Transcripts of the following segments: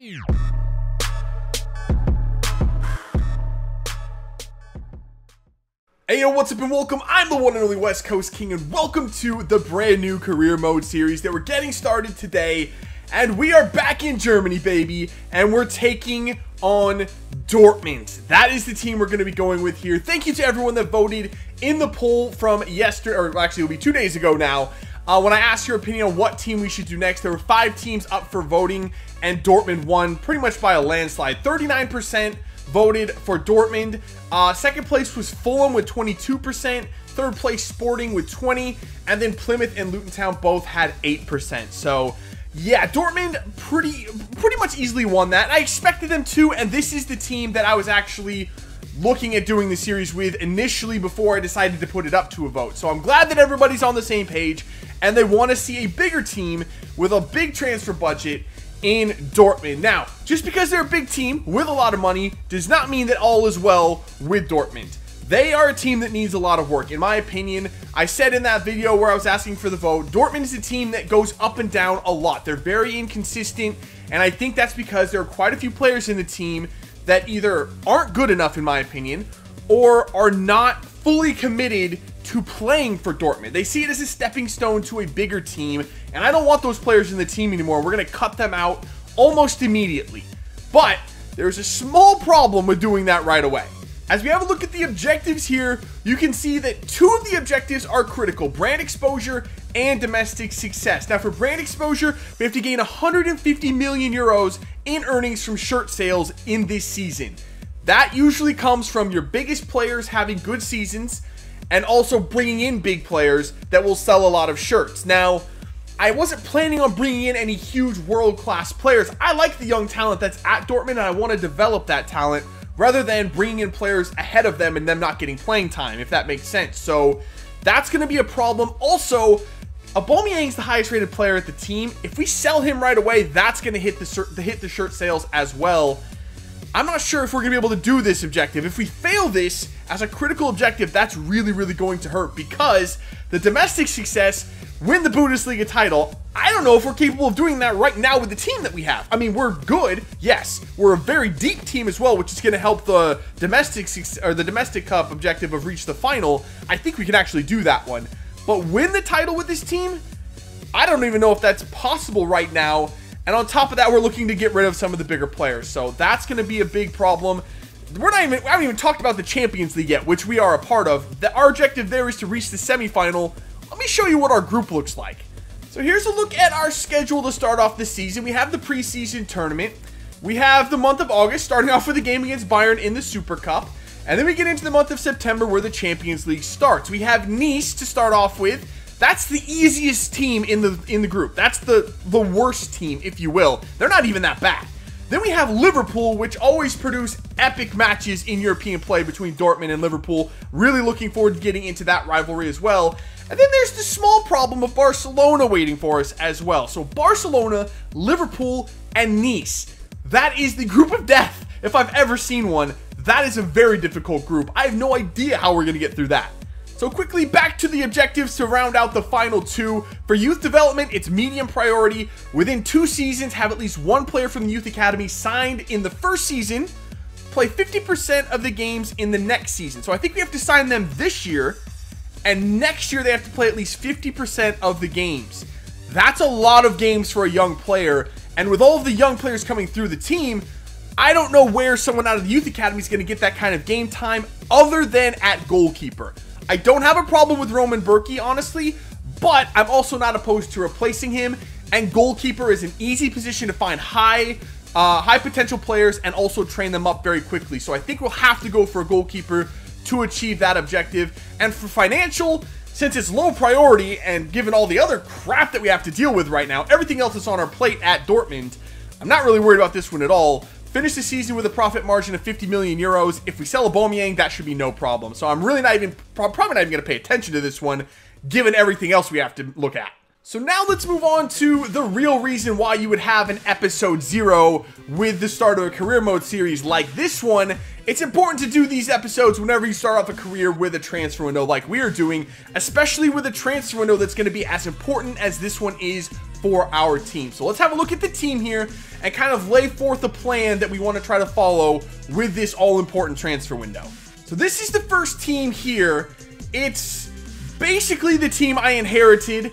Hey yo, what's up and welcome. I'm the one and only WestCoastKing, and welcome to the brand new career mode series that we're getting started today. And we are back in Germany, baby, and we're taking on Dortmund. That is the team we're going to be going with here. Thank you to everyone that voted in the poll from yesterday, or actually it'll be 2 days ago now. When I asked your opinion on what team we should do next, there were 5 teams up for voting, and Dortmund won pretty much by a landslide. 39% voted for Dortmund. Second place was Fulham with 22%. Third place Sporting with 20%. And then Plymouth and Luton Town both had 8%. So yeah, Dortmund pretty much easily won that. I expected them to, and this is the team that I was actually looking at doing the series with initially before I decided to put it up to a vote. So I'm glad that everybody's on the same page and they want to see a bigger team with a big transfer budget in Dortmund. Now, just because they're a big team with a lot of money does not mean that all is well with Dortmund. They are a team that needs a lot of work, in my opinion. I said in that video where I was asking for the vote, Dortmund is a team that goes up and down a lot. They're very inconsistent, and I think that's because there are quite a few players in the team that either aren't good enough, in my opinion, or are not fully committed to playing for Dortmund. They see it as a stepping stone to a bigger team, and I don't want those players in the team anymore. We're going to cut them out almost immediately. But there's a small problem with doing that right away. As we have a look at the objectives here, you can see that 2 of the objectives are critical: brand exposure and domestic success. Now for brand exposure, we have to gain 150 million euros in earnings from shirt sales in this season. That usually comes from your biggest players having good seasons and also bringing in big players that will sell a lot of shirts. Now, I wasn't planning on bringing in any huge world-class players. I like the young talent that's at Dortmund, and I want to develop that talent rather than bringing in players ahead of them and them not getting playing time, if that makes sense. So that's going to be a problem. Also, Aubameyang's the highest rated player at the team. If we sell him right away, that's going to hit the shirt sales as well. I'm not sure if we're going to be able to do this objective. If we fail this as a critical objective, that's really going to hurt, because the domestic success, win the Bundesliga title, I don't know if we're capable of doing that right now with the team that we have. I mean, we're good, yes. We're a very deep team as well, which is going to help the domestic cup objective of reach the final. I think we can actually do that one. But win the title with this team, I don't even know if that's possible right now. And on top of that, we're looking to get rid of some of the bigger players. So that's going to be a big problem. We haven't even talked about the Champions League yet, which we are a part of. Our objective there is to reach the semifinal. Let me show you what our group looks like. So here's a look at our schedule to start off the season. We have the preseason tournament. We have the month of August, starting off with a game against Bayern in the Super Cup. And then we get into the month of September, where the Champions League starts. We have Nice to start off with. That's the easiest team in the group. That's the worst team, if you will. They're not even that bad. Then we have Liverpool, which always produce epic matches in European play between Dortmund and Liverpool. Really looking forward to getting into that rivalry as well. And then there's the small problem of Barcelona waiting for us as well. So Barcelona, Liverpool, and Nice. That is the group of death, if I've ever seen one. That is a very difficult group. I have no idea how we're going to get through that. So quickly back to the objectives to round out the final 2. For youth development, it's medium priority. Within 2 seasons, have at least 1 player from the youth academy signed in the first season. Play 50% of the games in the next season. So I think we have to sign them this year. And next year, they have to play at least 50% of the games. That's a lot of games for a young player. And with all of the young players coming through the team, I don't know where someone out of the youth academy is going to get that kind of game time other than at goalkeeper. I don't have a problem with Roman Berkey, honestly, but I'm also not opposed to replacing him. And goalkeeper is an easy position to find high potential players and also train them up very quickly. So I think we'll have to go for a goalkeeper to achieve that objective. And for financial, since it's low priority and given all the other crap that we have to deal with right now, everything else is on our plate at Dortmund, I'm not really worried about this one at all. Finish the season with a profit margin of 50 million euros. If we sell Aubameyang, that should be no problem. So I'm really probably not even going to pay attention to this one, given everything else we have to look at. So now let's move on to the real reason why you would have an episode 0 with the start of a career mode series like this one. It's important to do these episodes whenever you start off a career with a transfer window like we are doing, especially with a transfer window that's going to be as important as this one is for our team. So let's have a look at the team here and kind of lay forth a plan that we want to try to follow with this all-important transfer window. So this is the first team here. It's basically the team I inherited.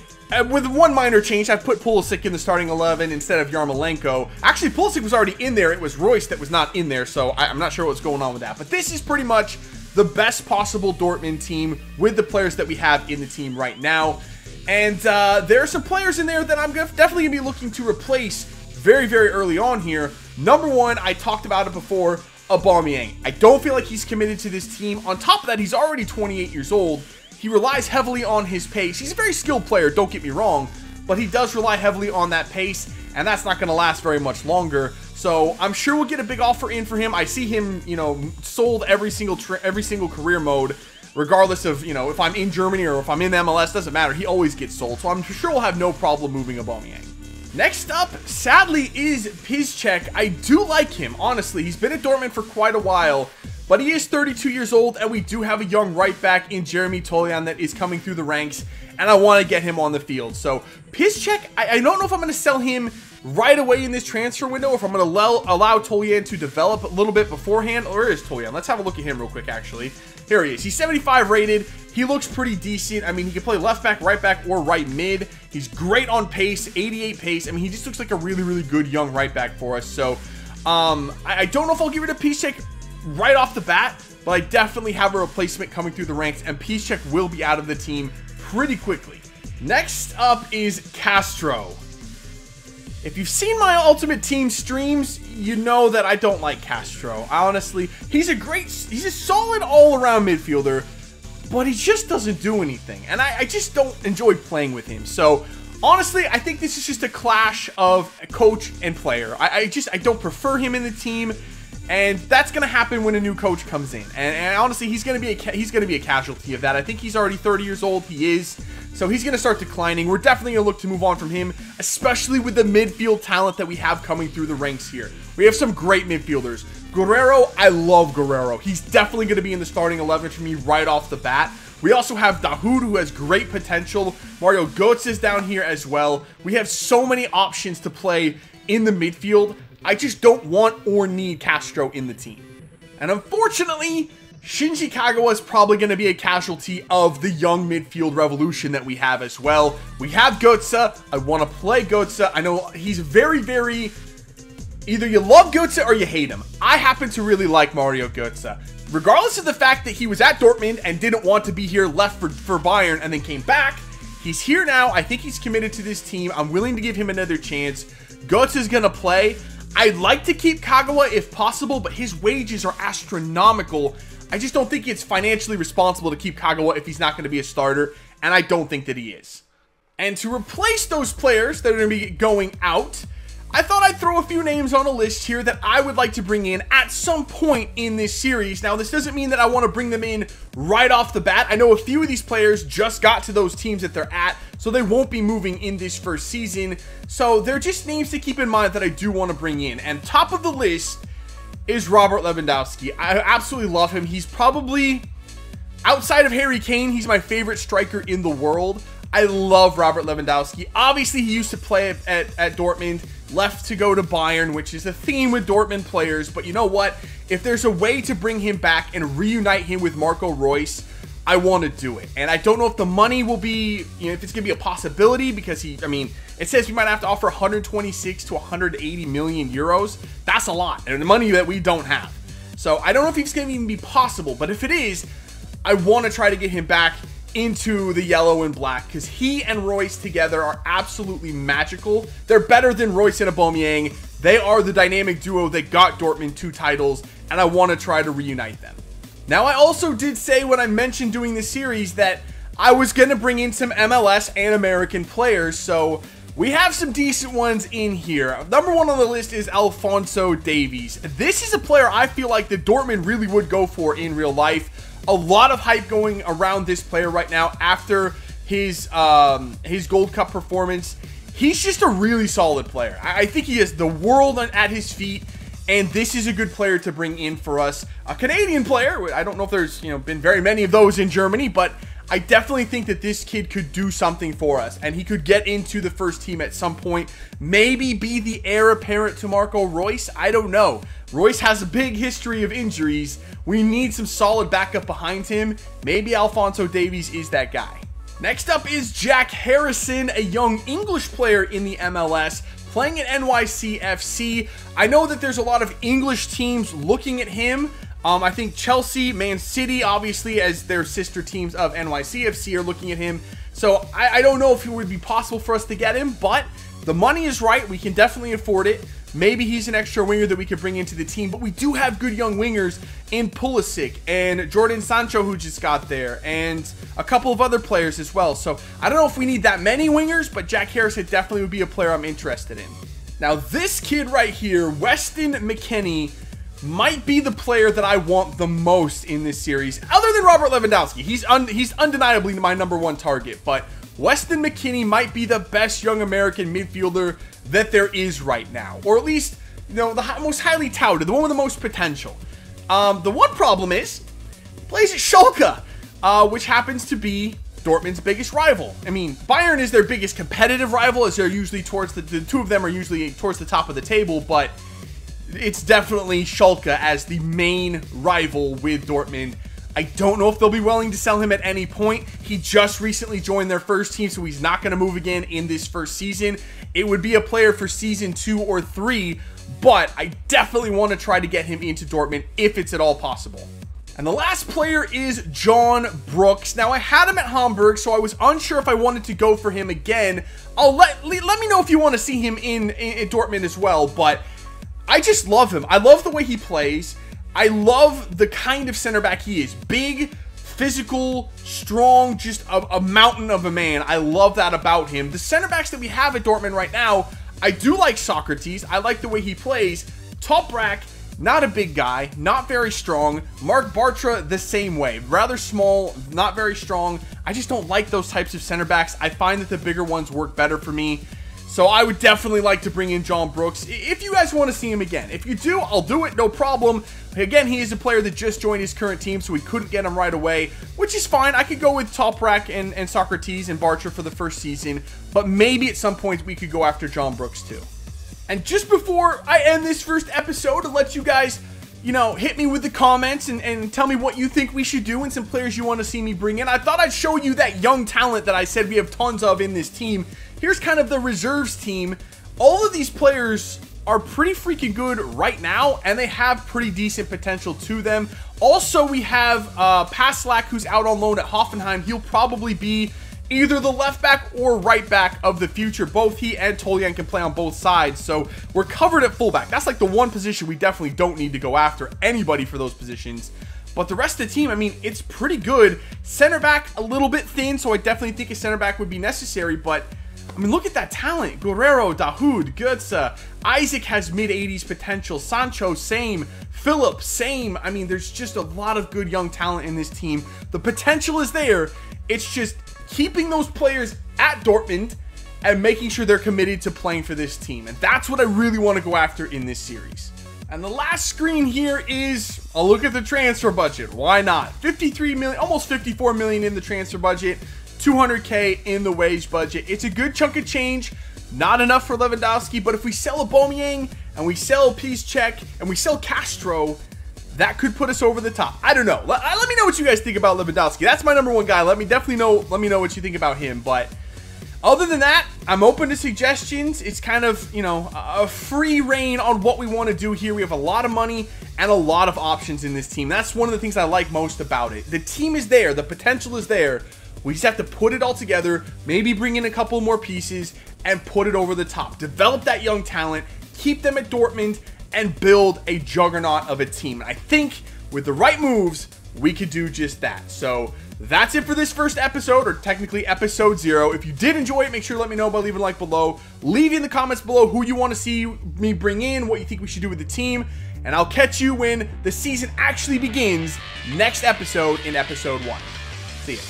With one minor change, I put Pulisic in the starting 11 instead of Yarmolenko. Actually, Pulisic was already in there. It was Royce that was not in there, so I'm not sure what's going on with that. But this is pretty much the best possible Dortmund team with the players that we have in the team right now. And there are some players in there that I'm definitely going to be looking to replace very, very early on here. Number one, I talked about it before, Aubameyang. I don't feel like he's committed to this team. On top of that, he's already 28 years old. He relies heavily on his pace. He's a very skilled player, don't get me wrong, but he does rely heavily on that pace, and that's not going to last very much longer. So I'm sure we'll get a big offer in for him. I see him, you know, sold every single career mode, regardless of, you know, if I'm in Germany or if I'm in MLS, doesn't matter. He always gets sold, so I'm sure we'll have no problem moving Aubameyang. Next up, sadly, is Piszczek. I do like him, honestly. He's been at Dortmund for quite a while, but he is 32 years old, and we do have a young right back in Jeremy Tolian that is coming through the ranks, and I want to get him on the field. So Piszczek, I don't know if I'm going to sell him right away in this transfer window, or if I'm going to allow Tolian to develop a little bit beforehand. Where is Tolian? Let's have a look at him real quick, actually. Here he is. He's 75 rated. He looks pretty decent. I mean, he can play left back, or right mid. He's great on pace, 88 pace. I mean, he just looks like a really, really good young right back for us. So, I don't know if I'll get rid of Piszczek right off the bat, but I definitely have a replacement coming through the ranks, and Piszczek will be out of the team pretty quickly. Next up is Castro. If you've seen my Ultimate Team streams, you know that I don't like Castro. Honestly, he's a solid all-around midfielder, but he just doesn't do anything, and I just don't enjoy playing with him. So honestly, I think this is just a clash of coach and player. I don't prefer him in the team, and that's gonna happen when a new coach comes in. And honestly, he's gonna be a casualty of that. I think he's already 30 years old. He is. So he's going to start declining. We're definitely going to look to move on from him, especially with the midfield talent that we have coming through the ranks here. We have some great midfielders. Guerrero, I love Guerrero. He's definitely going to be in the starting 11 for me right off the bat. We also have Dahoud, who has great potential. Mario Götze is down here as well. We have so many options to play in the midfield. I just don't want or need Castro in the team. And unfortunately, Shinji Kagawa is probably going to be a casualty of the young midfield revolution that we have as well. We have Götze. I want to play Götze. I know he's very, very... Either you love Götze or you hate him. I happen to really like Mario Götze. Regardless of the fact that he was at Dortmund and didn't want to be here, left for Bayern, and then came back, he's here now. I think he's committed to this team. I'm willing to give him another chance. Götze's going to play. I'd like to keep Kagawa if possible, but his wages are astronomical. I just don't think it's financially responsible to keep Kagawa if he's not going to be a starter, and I don't think that he is. And to replace those players that are going to be going out, I thought I'd throw a few names on a list here that I would like to bring in at some point in this series. Now, this doesn't mean that I want to bring them in right off the bat. I know a few of these players just got to those teams that they're at, so they won't be moving in this first season. So they're just names to keep in mind that I do want to bring in. And top of the list is Robert Lewandowski. I absolutely love him. He's probably, outside of Harry Kane, he's my favorite striker in the world. I love Robert Lewandowski. Obviously, he used to play at Dortmund, left to go to Bayern, which is a theme with Dortmund players. But you know what? If there's a way to bring him back and reunite him with Marco Reus, I want to do it. And I don't know if the money will be, you know, if it's going to be a possibility, because I mean, it says we might have to offer 126 to 180 million euros. That's a lot, and the money that we don't have. So I don't know if it's going to even be possible, but if it is, I want to try to get him back into the yellow and black, because he and Royce together are absolutely magical. They're better than Royce and Aubameyang. They are the dynamic duo that got Dortmund 2 titles, and I want to try to reunite them. Now, I also did say when I mentioned doing this series that I was going to bring in some MLS and American players, so we have some decent ones in here. Number one on the list is Alphonso Davies. This is a player I feel like the Dortmund really would go for in real life. A lot of hype going around this player right now after his Gold Cup performance. He's just a really solid player. I think he has the world at his feet, and this is a good player to bring in for us. A Canadian player. I don't know if there's been very many of those in Germany, but I definitely think that this kid could do something for us, and he could get into the first team at some point. Maybe be the heir apparent to Marco Reus. I don't know. Reus has a big history of injuries. We need some solid backup behind him. Maybe Alphonso Davies is that guy. Next up is Jack Harrison, a young English player in the MLS, playing at NYCFC. I know that there's a lot of English teams looking at him. I think Chelsea, Man City, obviously, as their sister teams of NYCFC, are looking at him. So I don't know if it would be possible for us to get him, but the money is right. We can definitely afford it. Maybe he's an extra winger that we could bring into the team, but we do have good young wingers in Pulisic and Jordan Sancho, who just got there, and a couple of other players as well. So I don't know if we need that many wingers, but Jack Harrison definitely would be a player I'm interested in. Now, this kid right here, Weston McKennie, might be the player that I want the most in this series, other than Robert Lewandowski. He's undeniably my #1 target, but Weston McKennie might be the best young American midfielder that there is right now, or at least, you know, the most highly touted, the one with the most potential. The one problem is, he plays at Schalke, which happens to be Dortmund's biggest rival. I mean, Bayern is their biggest competitive rival, as they're usually towards the two of them are usually towards the top of the table, but it's definitely Schalke as the main rival with Dortmund. I don't know if they'll be willing to sell him at any point. He just recently joined their first team, so he's not going to move again in this first season. It would be a player for season 2 or 3, but I definitely want to try to get him into Dortmund if it's at all possible. And the last player is John Brooks. Now, I had him at Hamburg, so I was unsure if I wanted to go for him again. Let me know if you want to see him in Dortmund as well, but I just love him. I love the way he plays. I love the kind of center back he is. Big, physical, strong, just a mountain of a man. I love that about him. The center backs that we have at Dortmund right now, I do like Socrates. I like the way he plays. Toprak, not a big guy, not very strong. Mark Bartra, the same way. Rather small, not very strong. I just don't like those types of center backs. I find that the bigger ones work better for me. So I would definitely like to bring in John Brooks if you guys want to see him again. If you do, I'll do it, no problem. Again, he is a player that just joined his current team, so we couldn't get him right away, which is fine. I could go with Toprak and Socrates and Bartra for the first season, but maybe at some point we could go after John Brooks too. And just before I end this first episode, to let you guys, you know, hit me with the comments and tell me what you think we should do and some players you want to see me bring in. I thought I'd show you that young talent that I said we have tons of in this team. Here's kind of the reserves team. All of these players are pretty freaking good right now, and they have pretty decent potential to them. Also, we have Paslak, who's out on loan at Hoffenheim. He'll probably be either the left back or right back of the future. Both he and Tolian can play on both sides, so we're covered at fullback. That's like the one position we definitely don't need to go after anybody for those positions. But the rest of the team, I mean, it's pretty good. Center back, a little bit thin, so I definitely think a center back would be necessary, but I mean, look at that talent. Guerrero, Dahoud, Götze, Isaac has mid-80s potential. Sancho, same. Philip, same. I mean, there's just a lot of good young talent in this team. The potential is there. It's just keeping those players at Dortmund and making sure they're committed to playing for this team. And that's what I really want to go after in this series. And the last screen here is a look at the transfer budget. Why not? 53 million, almost 54 million in the transfer budget. 200K in the wage budget. It's a good chunk of change. Not enough for Lewandowski, but if we sell Aubameyang and we sell Piszczek and we sell Castro, that could put us over the top. I don't know. Let me know what you guys think about Lewandowski. That's my #1 guy. Let me know what you think about him. But other than that, I'm open to suggestions. It's kind of, you know, a free reign on what we want to do here. We have a lot of money and a lot of options in this team. That's one of the things I like most about it. The team is there. The potential is there. We just have to put it all together, maybe bring in a couple more pieces, and put it over the top. Develop that young talent, keep them at Dortmund, and build a juggernaut of a team. And I think with the right moves, we could do just that. So that's it for this first episode, or technically episode 0. If you did enjoy it, make sure to let me know by leaving a like below. Leave in the comments below who you want to see me bring in, what you think we should do with the team. And I'll catch you when the season actually begins next episode in episode 1. See ya.